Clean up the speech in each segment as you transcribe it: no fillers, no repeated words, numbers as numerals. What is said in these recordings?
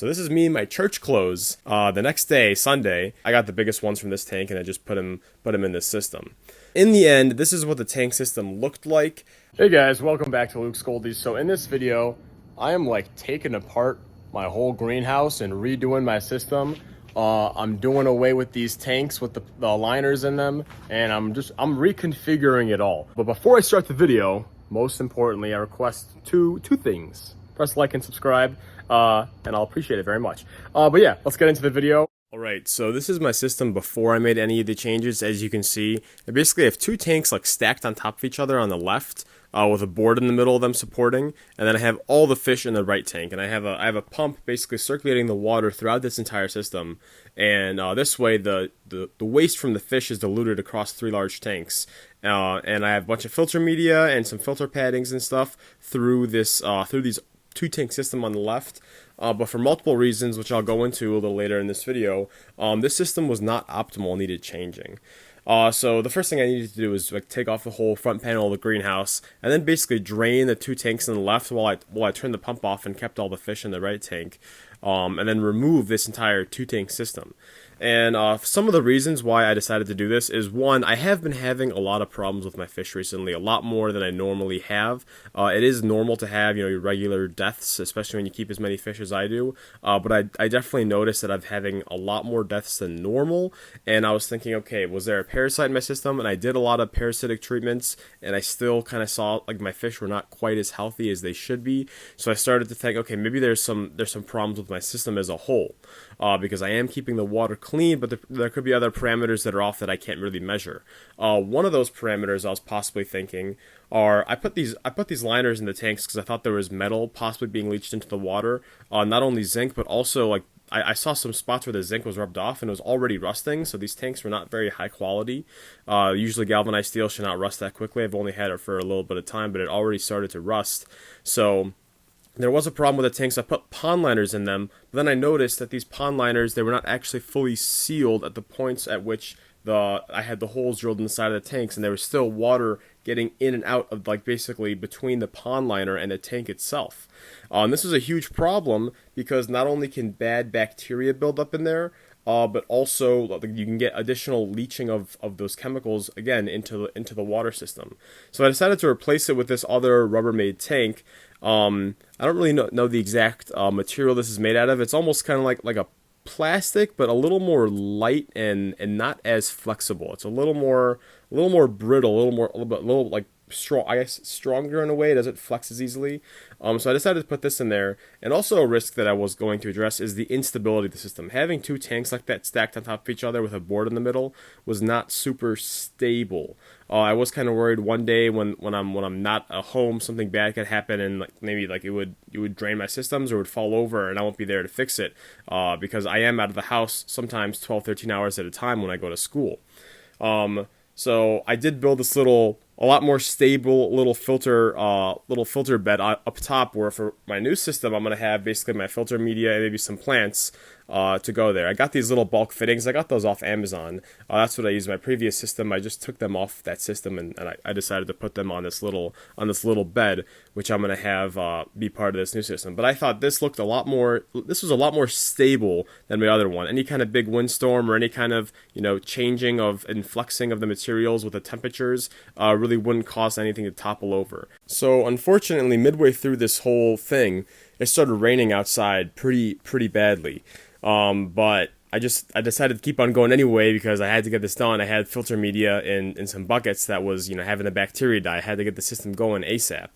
So this is me in my church clothes. The next day, Sunday, I got the biggest ones from this tank and I just put them in this system. In the end, this is what the tank system looked like. Hey guys, welcome back to Luke's Goldies. So in this video, I am like taking apart my whole greenhouse and redoing my system. I'm doing away with these tanks with the liners in them, and I'm reconfiguring it all. But before I start the video, most importantly, I request two things. Press like and subscribe, and I'll appreciate it very much. But yeah, let's get into the video. Alright, so this is my system before I made any of the changes. As you can see, I basically have two tanks like stacked on top of each other on the left, with a board in the middle of them supporting, and then I have all the fish in the right tank, and I have a pump basically circulating the water throughout this entire system, and this way the waste from the fish is diluted across three large tanks, and I have a bunch of filter media and some filter paddings and stuff through these two tank system on the left. But for multiple reasons, which I'll go into a little later in this video, this system was not optimal and needed changing. So the first thing I needed to do is like take off the whole front panel of the greenhouse, and then basically drain the two tanks on the left while I turned the pump off and kept all the fish in the right tank, and then remove this entire two tank system. And some of the reasons why I decided to do this is, one, I have been having a lot of problems with my fish recently, a lot more than I normally have. It is normal to have, your regular deaths, especially when you keep as many fish as I do. But I definitely noticed that I'm having a lot more deaths than normal. And I was thinking, okay, was there a parasite in my system? And I did a lot of parasitic treatments, and I still kind of saw like my fish were not quite as healthy as they should be. So I started to think, okay, maybe there's some problems with my system as a whole, because I am keeping the water clean, but there could be other parameters that are off that I can't really measure. One of those parameters I was possibly thinking are, I put these liners in the tanks because I thought there was metal possibly being leached into the water, not only zinc, but also like I saw some spots where the zinc was rubbed off and it was already rusting, so these tanks were not very high quality. Usually galvanized steel should not rust that quickly. I've only had it for a little bit of time, but it already started to rust. So there was a problem with the tanks. I put pond liners in them, but then I noticed that these pond liners, they were not actually fully sealed at the points at which I had the holes drilled inside of the tanks, and there was still water getting in and out of, like, basically between the pond liner and the tank itself. And this is a huge problem because not only can bad bacteria build up in there, but also you can get additional leaching of those chemicals again into the water system. So I decided to replace it with this other Rubbermaid tank. I don't really know the exact material this is made out of. It's almost kind of like a plastic, but a little more light and not as flexible. It's a little more brittle, a little like strong, I guess stronger in a way. It doesn't flex as easily. So I decided to put this in there. And also a risk that I was going to address is the instability of the system. Having two tanks like that stacked on top of each other with a board in the middle was not super stable. I was kind of worried one day when I'm not at home, something bad could happen, and maybe it would drain my systems or would fall over, and I won't be there to fix it, because I am out of the house sometimes 12, 13 hours at a time when I go to school. So I did build this a lot more stable little filter bed up top, where for my new system I'm going to have basically my filter media and maybe some plants to go there. I got these little bulk fittings. I got those off Amazon. That's what I used in my previous system. I just took them off that system, and I decided to put them on this little bed, which I'm going to have be part of this new system. But I thought this was a lot more stable than my other one. Any kind of big windstorm or any kind of changing of and flexing of the materials with the temperatures really wouldn't cause anything to topple over. So unfortunately, midway through this whole thing, it started raining outside pretty badly. But I decided to keep on going anyway because I had to get this done. I had filter media in some buckets that was having the bacteria die. I had to get the system going ASAP.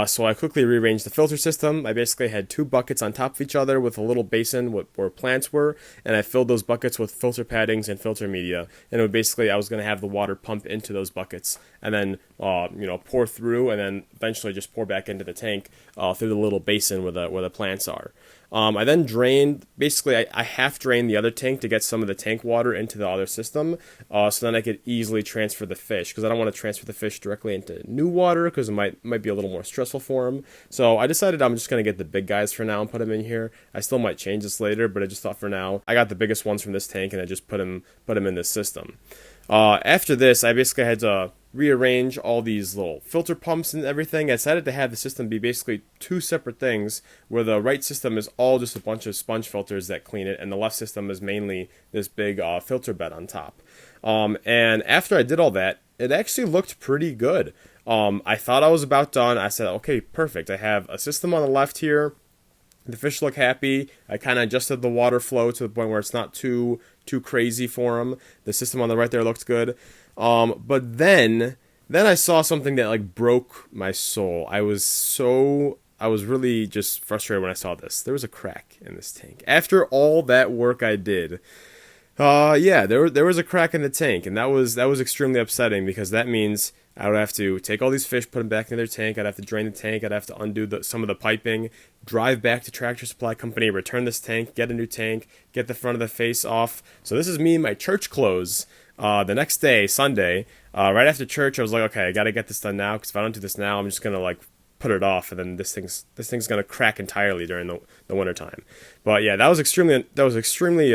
So I quickly rearranged the filter system. I basically had two buckets on top of each other with a little basin where plants were, and I filled those buckets with filter paddings and filter media. And it would basically, I was going to have the water pump into those buckets and then pour through, and then eventually just pour back into the tank through the little basin where the plants are. I then drained, basically I half drained the other tank to get some of the tank water into the other system, so then I could easily transfer the fish, because I don't want to transfer the fish directly into new water, because it might be a little more stressful for them. So I decided I'm just going to get the big guys for now and put them in here. I still might change this later, but I just thought for now, I got the biggest ones from this tank and I just put them in this system. After this, I basically had to rearrange all these little filter pumps and everything, I decided to have the system be basically two separate things, where the right system is all just a bunch of sponge filters that clean it, and the left system is mainly this big filter bed on top. And after I did all that, it actually looked pretty good. I thought I was about done. I said, okay, perfect. I have a system on the left here. The fish look happy. I kind of adjusted the water flow to the point where it's not too crazy for them. The system on the right there looked good. But then I saw something that like broke my soul. I was really just frustrated when I saw this. There was a crack in this tank. After all that work I did, yeah, there was a crack in the tank, and that was extremely upsetting, because that means I would have to take all these fish, put them back in their tank. I'd have to drain the tank. I'd have to undo some of the piping, drive back to Tractor Supply Company, return this tank, get a new tank, get the front of the face off. So this is me in my church clothes. The next day, Sunday, right after church, I was like, okay, I got to get this done now, because if I don't do this now, I'm just gonna like put it off, and then this thing's gonna crack entirely during the winter time. But yeah, that was extremely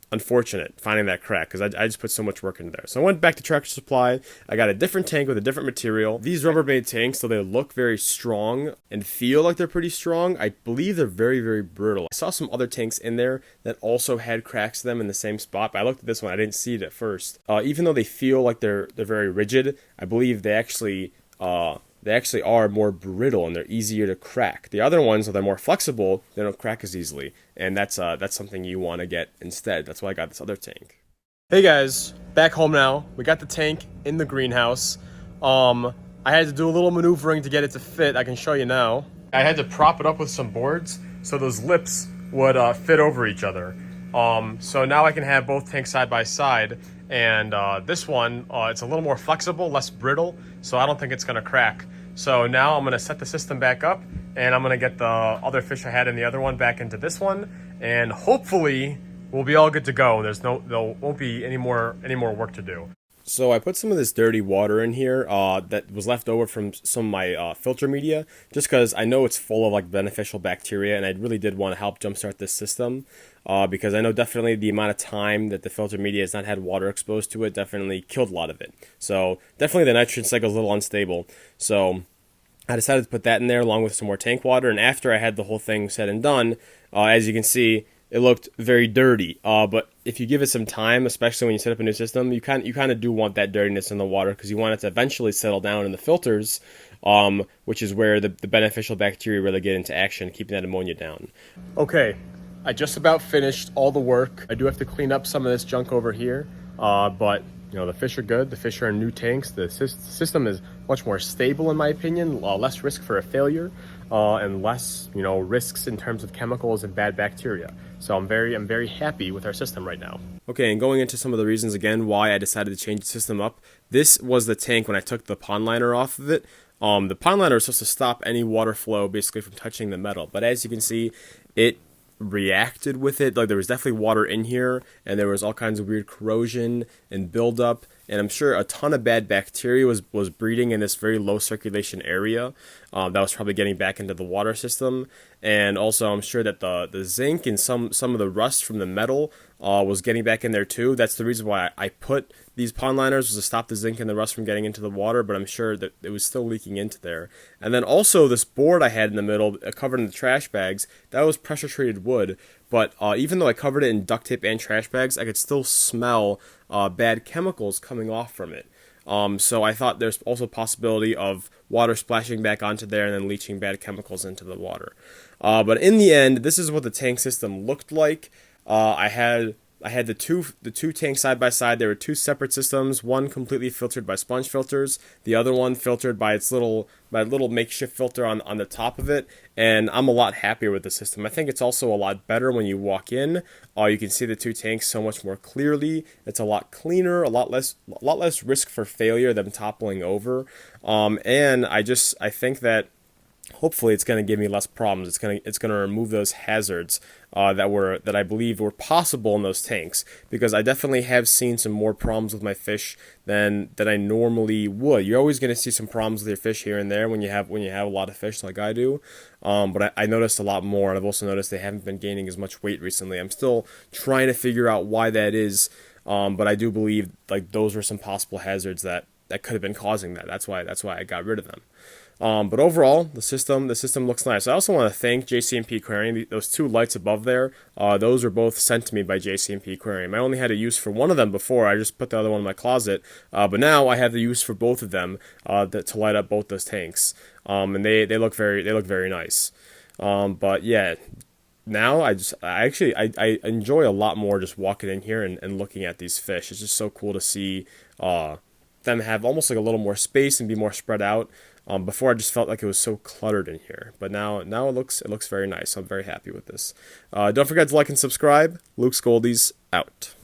unfortunate finding that crack, because I just put so much work into there. So I went back to Tractor Supply. I got a different tank with a different material. These Rubbermaid tanks, so they look very strong and feel like they're pretty strong, I believe they're very, very brittle. I saw some other tanks in there that also had cracks to them in the same spot, but I looked at this one, I didn't see it at first. Even though they feel like they're very rigid, I believe they actually are more brittle and they're easier to crack. The other ones, they're more flexible, they don't crack as easily, and that's something you want to get instead. That's why I got this other tank. Hey guys, back home now. We got the tank in the greenhouse. I had to do a little maneuvering to get it to fit. I can show you now. I had to prop it up with some boards so those lips would fit over each other. So now I can have both tanks side by side, and this one, it's a little more flexible, less brittle, so I don't think it's going to crack. So now I'm going to set the system back up, and I'm going to get the other fish I had in the other one back into this one, and hopefully we'll be all good to go. There won't be any more work to do. So I put some of this dirty water in here that was left over from some of my filter media, just because I know it's full of like beneficial bacteria, and I really did want to help jumpstart this system, because I know definitely the amount of time that the filter media has not had water exposed to it definitely killed a lot of it. So definitely the nitrogen cycle is a little unstable. So I decided to put that in there along with some more tank water, and after I had the whole thing said and done, as you can see, it looked very dirty, but if you give it some time, especially when you set up a new system, you kind of do want that dirtiness in the water, because you want it to eventually settle down in the filters, which is where the beneficial bacteria really get into action, keeping that ammonia down. Okay, I just about finished all the work. I do have to clean up some of this junk over here, but you know, the fish are good. The fish are in new tanks. The system is much more stable, in my opinion. Less risk for a failure, and less, you know, risks in terms of chemicals and bad bacteria. So I'm very happy with our system right now. Okay, and going into some of the reasons again why I decided to change the system up. This was the tank when I took the pond liner off of it. The pond liner is supposed to stop any water flow basically from touching the metal, but as you can see, it reacted with it. Like, there was definitely water in here, and there was all kinds of weird corrosion and buildup, and I'm sure a ton of bad bacteria was breeding in this very low circulation area that was probably getting back into the water system. And also I'm sure that the zinc and some of the rust from the metal was getting back in there too. That's the reason why I put these pond liners, was to stop the zinc and the rust from getting into the water, but I'm sure that it was still leaking into there. And then also this board I had in the middle, covered in the trash bags, that was pressure treated wood, but even though I covered it in duct tape and trash bags, I could still smell bad chemicals coming off from it. So I thought there's also a possibility of water splashing back onto there and then leaching bad chemicals into the water. But in the end, this is what the tank system looked like. I had the two tanks side by side. There were two separate systems, one completely filtered by sponge filters, the other one filtered by its little makeshift filter on the top of it, and I'm a lot happier with the system. I think it's also a lot better when you walk in. You can see the two tanks so much more clearly. It's a lot cleaner, a lot less risk for failure, them toppling over, and I think that hopefully it's going to give me less problems. It's going to remove those hazards that I believe were possible in those tanks, because I definitely have seen some more problems with my fish than I normally would. You're always going to see some problems with your fish here and there when you have a lot of fish like I do, but I noticed a lot more, and I've also noticed they haven't been gaining as much weight recently. I'm still trying to figure out why that is, but I do believe like those are some possible hazards that that could have been causing that. That's why I got rid of them. But overall, the system looks nice. I also want to thank JCMP Aquarium. Those two lights above there, those were both sent to me by JCMP Aquarium. I only had a use for one of them before. I just put the other one in my closet. But now I have the use for both of them to light up both those tanks. And they look very nice. But yeah. Now I enjoy a lot more just walking in here and looking at these fish. It's just so cool to see them have almost like a little more space and be more spread out. Before I just felt like it was so cluttered in here, but now it looks very nice. I'm very happy with this. Don't forget to like and subscribe. Luke's Goldies out.